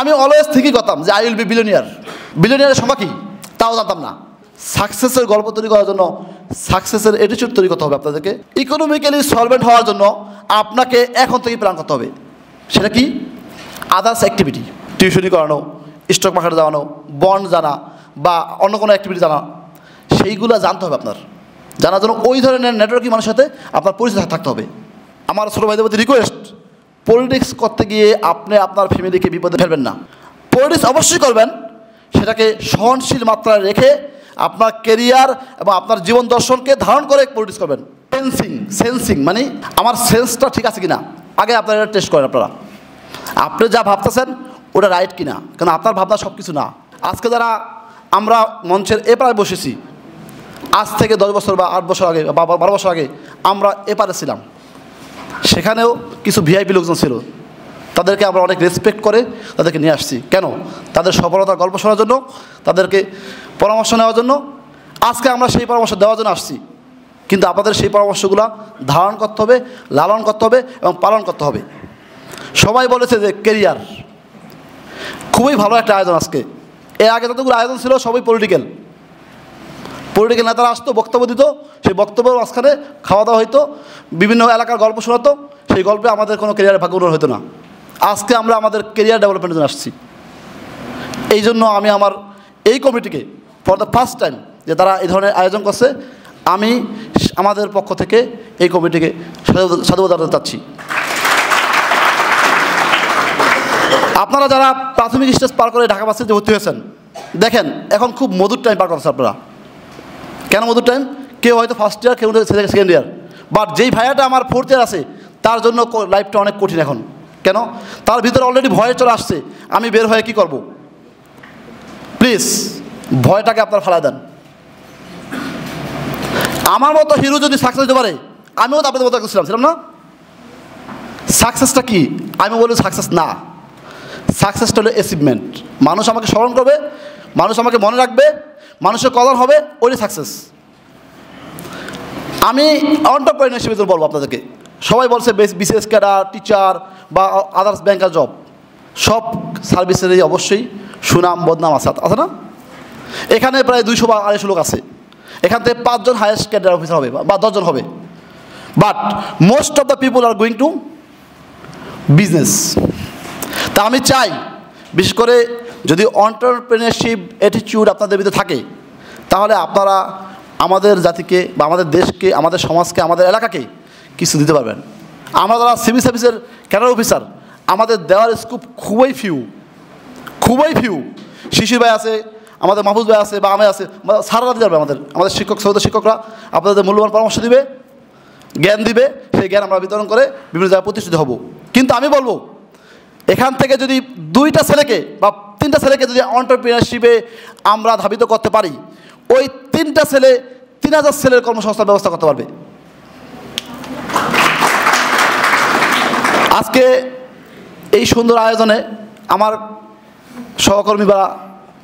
আমি অলওয়েজ ঠিকই করতাম যে আই উইল বি বিলিয়নিয়ার। বিলিয়নিয়ারের সংখ্যা কী তাও জানতাম না। সাকসেসের গল্প তৈরি করার জন্য সাকসেসের অ্যাটিটিউড তৈরি করতে হবে আপনাদেরকে। ইকোনমিক্যালি সলভেন্ট হওয়ার জন্য আপনাকে এখন থেকেই প্ল্যান করতে হবে। সেটা কি? আদার্স অ্যাক্টিভিটি, টিউশনি করানো, স্টক মার্কেটে জানানো, বন্ড জানা বা অন্য কোনো অ্যাক্টিভিটি জানা, সেইগুলো জানতে হবে আপনার। জানার জন্য ওই ধরনের নেটওয়ার্কিং মানুষের সাথে আপনার পরিচিত থাকতে হবে। আমার ছোটো ভাইদের প্রতি রিকোয়েস্ট, পলিটিক্স করতে গিয়ে আপনি আপনার ফ্যামিলিকে বিপদে ফেলবেন না। পলিটিক্স অবশ্যই করবেন, সেটাকে সহনশীল মাত্রায় রেখে আপনার কেরিয়ার এবং আপনার জীবন দর্শনকে ধারণ করে পলিটিক্স করবেন। সেন্সিং মানে আমার সেন্সটা ঠিক আছে কিনা আগে আপনারা এটা টেস্ট করেন। আপনারা আপনি যা ভাবতেছেন ওটা রাইট কিনা, কারণ আপনার ভাবনা সব কিছু না। আজকে যারা আমরা মঞ্চের এপারে বসেছি, আজ থেকে 10 বছর বা 8 বছর আগে বা 12 বছর আগে আমরা এপারে ছিলাম, সেখানেও কিছু ভিআইপি লোকজন ছিল, তাদেরকে আমরা অনেক রেসপেক্ট করে তাদেরকে নিয়ে আসছি। কেন? তাদের সফলতার গল্প শোনার জন্য, তাদেরকে পরামর্শ নেওয়ার জন্য। আজকে আমরা সেই পরামর্শ দেওয়ার জন্য আসছি, কিন্তু আপনাদের সেই পরামর্শগুলো ধারণ করতে হবে, লালন করতে হবে এবং পালন করতে হবে। সবাই বলেছে যে কেরিয়ার খুবই ভালো একটা আয়োজন আজকে। এর আগে যতগুলো আয়োজন ছিল সবই পলিটিক্যাল নেতারা আসতো, বক্তব্য দিত, সেই বক্তব্যের মাঝখানে খাওয়া দাওয়া হইতো, বিভিন্ন এলাকার গল্প শোনাতো, সেই গল্পে আমাদের কোনো কেরিয়ারের ভাগ্য উন্নয়ন হতো না। আজকে আমরা আমাদের কেরিয়ার ডেভেলপমেন্টের জন্য আসছি। এই জন্য আমি আমার এই কমিটিকে ফর দ্য ফার্স্ট টাইম যে তারা এই ধরনের আয়োজন করছে, আমি আমাদের পক্ষ থেকে এই কমিটিকে সাধুবাদ জানাতে চাচ্ছি। আপনারা যারা প্রাথমিক স্টেজ পার করে ঢাকা ভার্সিটিতে ভর্তি হয়েছেন, দেখেন এখন খুব মধুর টাইম পার করছেন আপনারা। কেন মধুর টাইম? কেউ হয়তো ফার্স্ট ইয়ার, কেউ সেকেন্ড ইয়ার, বাট যেই ভাইয়াটা আমার 4th ইয়ার আছে তার জন্য লাইফটা অনেক কঠিন এখন। কেন? তার ভিতরে অলরেডি ভয় চলে আসছে, আমি বের হয়ে কি করব। প্লিজ ভয়টাকে আপনারা ফেলা দেন। আমার মতো হিরো যদি সাকসেস হতে পারে, আমিও তো আপনাদের মতো ছিলাম না? সাকসেসটা কি? আমি বলি সাকসেস না, সাকসেসটা হলো অ্যাচিভমেন্ট। মানুষ আমাকে স্মরণ করবে, মানুষ আমাকে মনে রাখবে, মানুষের কদর হবে, ওইটাই সাকসেস। আমি এন্টারপ্রেনার হিসেবে বলবো আপনাদেরকে, সবাই বলছে বিসিএস ক্যাডার, টিচার বা আদার্স ব্যাংকার জব, সব সার্ভিসেরই অবশ্যই সুনাম বদনাম আছে না? এখানে প্রায় 200 বা 250 লোক আছে, এখান থেকে 5 জন হাইয়েস্ট ক্যাডার অফিসার হবে বা 10 জন হবে, but most of the people are going to business. তা আমি চাই বিশেষ করে যদি এন্টারপ্রেনারশিপ অ্যাটিটিউড আপনাদের ভিতরে থাকে, তাহলে আপনারা আমাদের জাতিকে বা আমাদের দেশকে, আমাদের সমাজকে, আমাদের এলাকাকে কিছু দিতে পারবেন। আমরা যারা সিভিল সার্ভিসের ক্যাডার অফিসার, আমাদের দেওয়ার স্কোপ খুবই ফিউ। শিশির ভাই আছে, আমাদের মাহফুজ ভাই আছে বা আমি আছে, সারা রাত যাবে আমাদের শিক্ষক সৌদ শিক্ষকরা আপনাদের মূল্যবান পরামর্শ দিবে, জ্ঞান দিবে, সেই জ্ঞান আমরা বিতরণ করে বিভিন্ন জায়গায় প্রতিষ্ঠিত হব। কিন্তু আমি বলবো এখান থেকে যদি 2টা ছেলেকে বা 3টা ছেলেকে যদি এন্টারপ্রেনারশিপে আমরা ধাবিত করতে পারি, ওই 3টা ছেলে 3000 ছেলের কর্মসংস্থান ব্যবস্থা করতে পারবে। আজকে এই সুন্দর আয়োজনে আমার সহকর্মী বা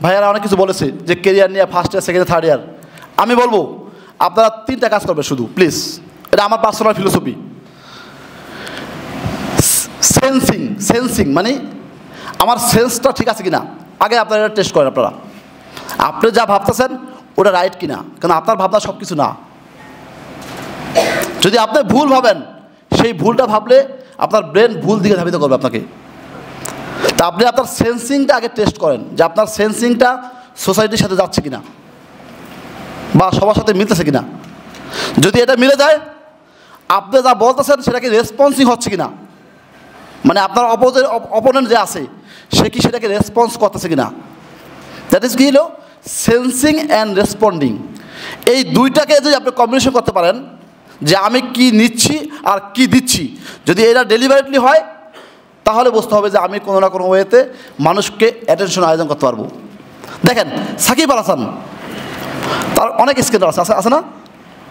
ভাইয়ারা অনেক কিছু বলেছে যে কেরিয়ার নিয়ে first year, second year, third year. আমি বলবো আপনারা 3টা কাজ করবেন শুধু, প্লিজ। এটা আমার পার্সোনাল ফিলোসফি। সেন্সিং মানে আমার সেন্সটা ঠিক আছে কিনা আগে আপনারা এটা টেস্ট করেন। আপনারা আপনি যা ভাবতেছেন ওটা রাইট কিনা, কারণ আপনার ভাবনা সব কিছু না। যদি আপনি ভুল ভাবেন, সেই ভুলটা ভাবলে আপনার ব্রেন ভুল দিকে ধাবিত করবে আপনাকে। তা আপনি আপনার সেন্সিংটা আগে টেস্ট করেন যে আপনার সেন্সিংটা সোসাইটির সাথে যাচ্ছে কিনা বা সবার সাথে মিলতেছে কিনা। যদি এটা মিলে যায়, আপনি যা বলতেছেন সেটাকে রেসপন্সিং হচ্ছে কিনা, মানে আপনার অপোনেন্ট যে আছে সে কি সেটাকে রেসপন্স করতেছে কিনা। দ্যাট ইজ কি হলো সেন্সিং অ্যান্ড রেসপন্ডিং। এই 2টাকে যদি আপনি কম্বিনেশন করতে পারেন যে আমি কি নিচ্ছি আর কি দিচ্ছি, যদি এটা ডেলিভারেটলি হয়, তাহলে বুঝতে হবে যে আমি কোনো না কোনো ওয়েতে মানুষকে অ্যাটেনশন আয়োজন করতে পারবো। দেখেন সাকিব আল হাসান, তার অনেক স্ক্যান্ডাল আছে না,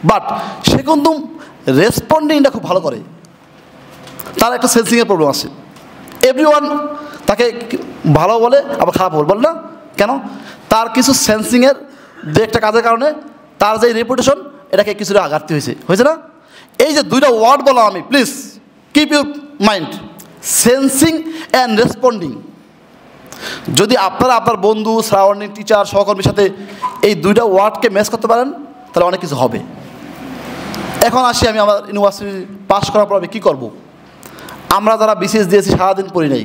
বাট সে কিন্তু রেসপন্ডিংটা খুব ভালো করে। তার একটা সেন্সিংয়ের প্রবলেম আছে। এভরিওয়ান তাকে ভালো বলে আবার খারাপ বলে না, কেন? তার কিছু সেন্সিংয়ের দু একটা কাজের কারণে তার যে রেপুটেশন এটাকে কিছুটা আঘাতী হয়েছে না। এই যে 2টা ওয়ার্ড বললাম আমি, please keep your mind, sensing and responding. যদি আপনারা আপনার বন্ধু, সারাউন্ডিং, টিচার, সহকর্মীর সাথে এই দুইটা ওয়ার্ডকে ম্যাচ করতে পারেন তাহলে অনেক কিছু হবে। এখন আসি আমি আমার ইউনিভার্সিটি পাস করার পর আমি কী করবো। আমরা যারা বিসিএস দিয়েছি সারাদিন পড়ি নাই,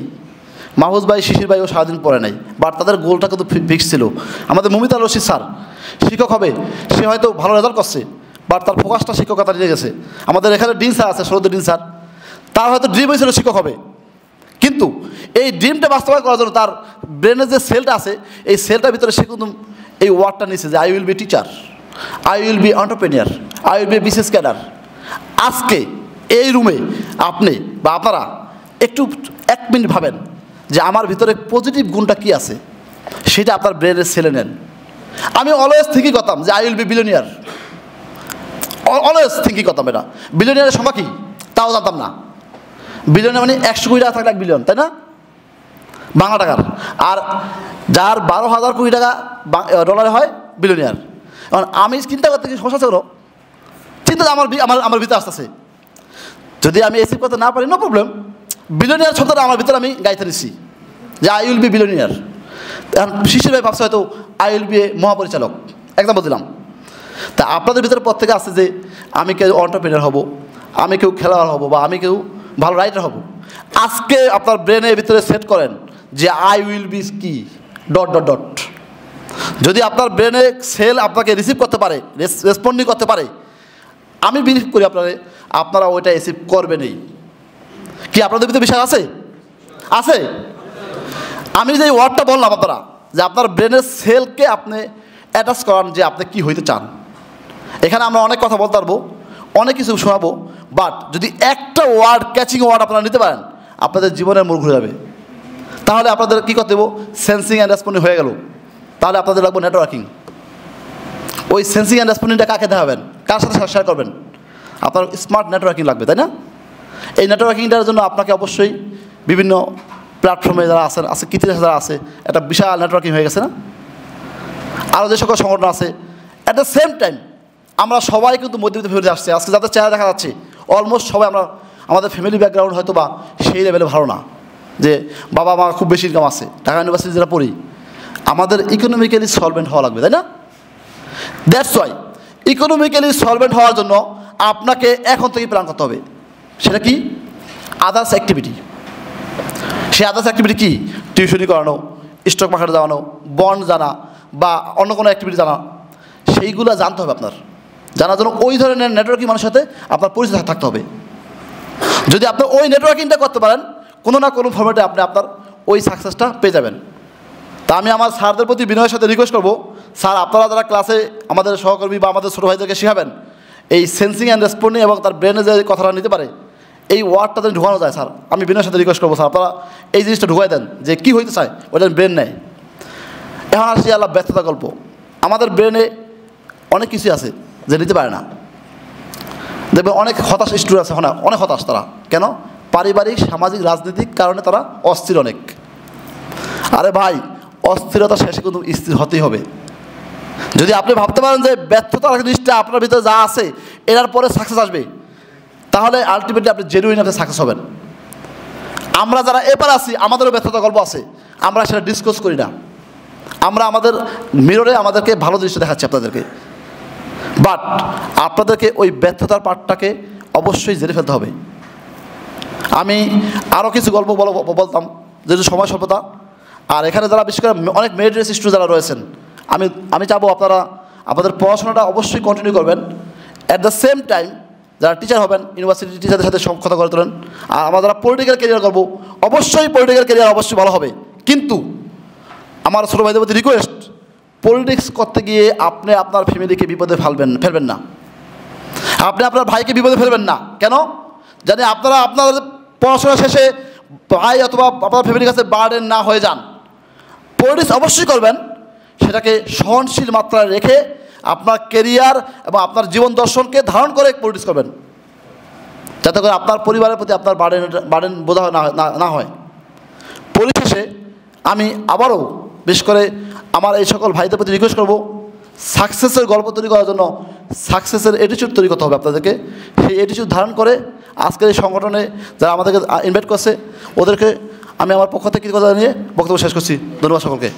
মাহফুজ ভাই, শিশির ভাইও সারাদিন পড়ে নাই, বাট তাদের গোলটা কিন্তু ফিক্স ছিল। আমাদের মমিতা রশিদ স্যার শিক্ষক হবে, সে হয়তো ভালো রেজাল্ট করছে, বাট তার ফোকাসটা শিক্ষকতা নিয়ে গেছে। আমাদের এখানে ডিন স্যার আছে, সরোদ ডিন স্যার, তার হয়তো ড্রিম হয়েছিল শিক্ষক হবে, কিন্তু এই ড্রিমটা বাস্তবায়ন করার জন্য তার ব্রেনের যে সেলটা আছে, এই সেলটার ভিতরে সে কিন্তু এই ওয়ার্ডটা নিচ্ছে যে I will be teacher, I will be entrepreneur, I will be BCS cadre. আজকে এই রুমে আপনি বা আপনারা একটু 1 মিনিট ভাবেন যে আমার ভিতরে পজিটিভ গুণটা কী আছে, সেটা আপনার ব্রেনের সেলে নেন। আমি অলওয়েজ থিঙ্কিং করতাম যে I will be billionaire, always thinking করতাম। এটা বিলিয়নিয়ারের সংখ্যা কী তাও জানতাম না। বিলিয়নিয়ার মানে 100 কোটি টাকা থাকলে 1 বিলিয়ন, তাই না, বাংলা টাকার। আর যার 12,000 কোটি টাকা ডলারে হয় বিলিয়নিয়ার। এখন আমি চিন্তা করতে কি সমস্যা ছিল, চিন্তা আমার ভিতরে আসতেছে। যদি আমি অ্যাচিভ করতে না পারি, নো প্রবলেম, বিলিয়নিয়ার শব্দটা আমার ভিতরে আমি গাইতে নিচ্ছি যে আই উইল বি বিলিয়নিয়ার। এখন শিশির ভাই ভাবছে হয়তো আই উইল বি মহাপরিচালক, এক্সাম্পল দিলাম। তা আপনাদের ভিতরে প্রত্যেকে আছে যে আমি কেউ এন্টারপ্রেনিয়ার হব, আমি কেউ খেলোয়াড় হব, বা আমি কেউ ভালো রাইটার হব। আজকে আপনার ব্রেনের ভিতরে সেট করেন যে আই উইল বি কি ডট ডট ডট। যদি আপনার ব্রেনে সেল আপনাকে রিসিভ করতে পারে, রেসপন্ডিং করতে পারে, আমি বিলিভ করি আপনারা ওইটা রিসিভ করবেনই। কি আপনাদের ভিতরে বিশ্বাস আছে? আছে। আমি যে ওয়ার্ডটা বললাম আপনারা যে আপনার ব্রেনের সেলকে আপনি অ্যাটাচ করান যে আপনি কি হইতে চান। এখানে আমরা অনেক কথা বলতে পারবো, অনেক কিছু শোনাবো, বাট যদি একটা ওয়ার্ড, ক্যাচিং ওয়ার্ড আপনারা নিতে পারেন, আপনাদের জীবনের মোড় ঘুরে যাবে। তাহলে আপনাদের কী করতে দেবো, সেন্সিং অ্যান্ড রেসপন্ডিং হয়ে গেল। তাহলে আপনাদের লাগবে নেটওয়ার্কিং। ওই সেন্সিং অ্যান্ড রেসপন্ডিংটা কাকে দেখাবেন, কার সাথে শেয়ার করবেন? আপনার স্মার্ট নেটওয়ার্কিং লাগবে, তাই না? এই নেটওয়ার্কিংটার জন্য আপনাকে অবশ্যই বিভিন্ন প্ল্যাটফর্মে যারা আছেন, কৃতিরা যারা আছে, একটা বিশাল নেটওয়ার্কিং হয়ে গেছে না? আরও যে সকল সংগঠন আছে, অ্যাট দ্য সেম টাইম আমরা সবাই কিন্তু মধ্যবিত্ত ফ্যামিলি আসছে। আজকে যাদের চেহারা দেখা যাচ্ছে অলমোস্ট সবাই আমাদের ফ্যামিলি ব্যাকগ্রাউন্ড হয়তো বা সেই লেভেলে ভালো না, যে বাবা মা খুব বেশি ইনকাম আছে, ঢাকা ইউনিভার্সিটি যারা পড়ি, আমাদের ইকোনমিক্যালি সলভেন্ট হওয়া লাগবে, তাই না? দ্যাটস ওয়াই ইকোনমিক্যালি সলভেন্ট হওয়ার জন্য আপনাকে এখন থেকে প্ল্যান করতে হবে। সেটা কি? Others activity. সে আদার্স অ্যাক্টিভিটি কী? টিউশনি করানো, স্টক মার্কেটে জানানো, বন্ড জানা, বা অন্য কোনো অ্যাক্টিভিটি জানা, সেইগুলো জানতে হবে আপনার। জানার জন্য ওই ধরনের নেটওয়ার্কিং মানুষের সাথে আপনার পরিচয় থাকতে হবে। যদি আপনি ওই নেটওয়ার্কিংটা করতে পারেন, কোনো না কোনো ফর্মেটে আপনি আপনার ওই সাকসেসটা পেয়ে যাবেন। তা আমি আমার স্যারদের প্রতি বিনয়ের সাথে রিকোয়েস্ট করবো, স্যার আপনারা যারা ক্লাসে আমাদের সহকর্মী বা আমাদের ছোটো ভাইদেরকে শেখাবেন, এই সেন্সিং অ্যান্ড রেসপন্ডিং এবং তার ব্রেনে যে কথাটা নিতে পারে, এই ওয়ার্ডটা যেন ঢুকানো যায়। স্যার আমি বিনয়ের সাথে রিকোয়েস্ট করবো, স্যার আপনারা এই জিনিসটা ঢুকাই দেন যে কী হইতে চায় ওটা ব্রেন নেয়। এখন আসছি আল্লাহ ব্যর্থতা গল্প। আমাদের ব্রেনে অনেক কিছু আছে যে নিতে পারে না। দেখবেন অনেক হতাশ স্টুডেন্ট আছে, অনেক হতাশ তারা। কেন? পারিবারিক, সামাজিক, রাজনৈতিক কারণে তারা অস্থির অনেক। আরে ভাই, অস্থিরতা শেষে কিন্তু স্থির হতেই হবে। যদি আপনি ভাবতে পারেন যে ব্যর্থতার জিনিসটা আপনার ভিতরে যা আছে এর পরে সাকসেস আসবে, তাহলে আলটিমেটলি আপনি জেনুইন আপনি সাকসেস হবেন। আমরা যারা এবার আছি, আমাদেরও ব্যর্থতা গল্প আছে, আমরা সেটা ডিসকাস করি না। আমরা আমাদের মিররে আমাদেরকে ভালো জিনিসটা দেখাচ্ছি আপনাদেরকে, বাট আপনাদেরকে ওই ব্যর্থতার পার্টটাকে অবশ্যই জেনে ফেলতে হবে। আমি আরও কিছু গল্প বলতাম, যেহেতু সময় স্বল্পতা, আর এখানে যারা বিশেষ করে অনেক মেরিটরিয়াস স্টুডেন্ট যারা রয়েছেন, আমি চাবো আপনারা আপনাদের পড়াশোনাটা অবশ্যই কন্টিনিউ করবেন। অ্যাট দ্য সেম টাইম যারা টিচার হবেন, ইউনিভার্সিটি টিচারদের সাথে সব কথা করে তোলেন। আর আমরা যারা পলিটিক্যাল ক্যারিয়ার করবো, অবশ্যই পলিটিক্যাল ক্যারিয়ার অবশ্যই ভালো হবে, কিন্তু আমার ছোটো ভাইদের প্রতি রিকোয়েস্ট, পলিটিক্স করতে গিয়ে আপনি আপনার ফ্যামিলিকে বিপদে ফেলবেন না। আপনি আপনার ভাইকে বিপদে ফেলবেন না। কেন? জানি আপনারা আপনার পড়াশোনা শেষে ভাই অথবা আপনার ফ্যামিলির কাছে বার্ডেন না হয়ে যান। পলিটিক্স অবশ্যই করবেন, সেটাকে সহনশীল মাত্রায় রেখে আপনার কেরিয়ার এবং আপনার জীবন দর্শনকে ধারণ করে পলিটিক্স করবেন, যাতে করে আপনার পরিবারের প্রতি আপনার বার্ডেন বোঝা না হয়। পরিশেষে আমি আবারও বিশেষ করে আমার এই সকল ভাইদের প্রতি রিকোয়েস্ট করবো, সাকসেসের গল্প তৈরি করার জন্য সাকসেসের অ্যাটিটিউড তৈরি করতে হবে আপনাদেরকে। সেই অ্যাটিটিউড ধারণ করে আজকের এই সংগঠনে যারা আমাদেরকে ইনভাইট করছে, ওদেরকে আমি আমার পক্ষ থেকে কথা নিয়ে বক্তব্য শেষ করছি। ধন্যবাদ সকলকে।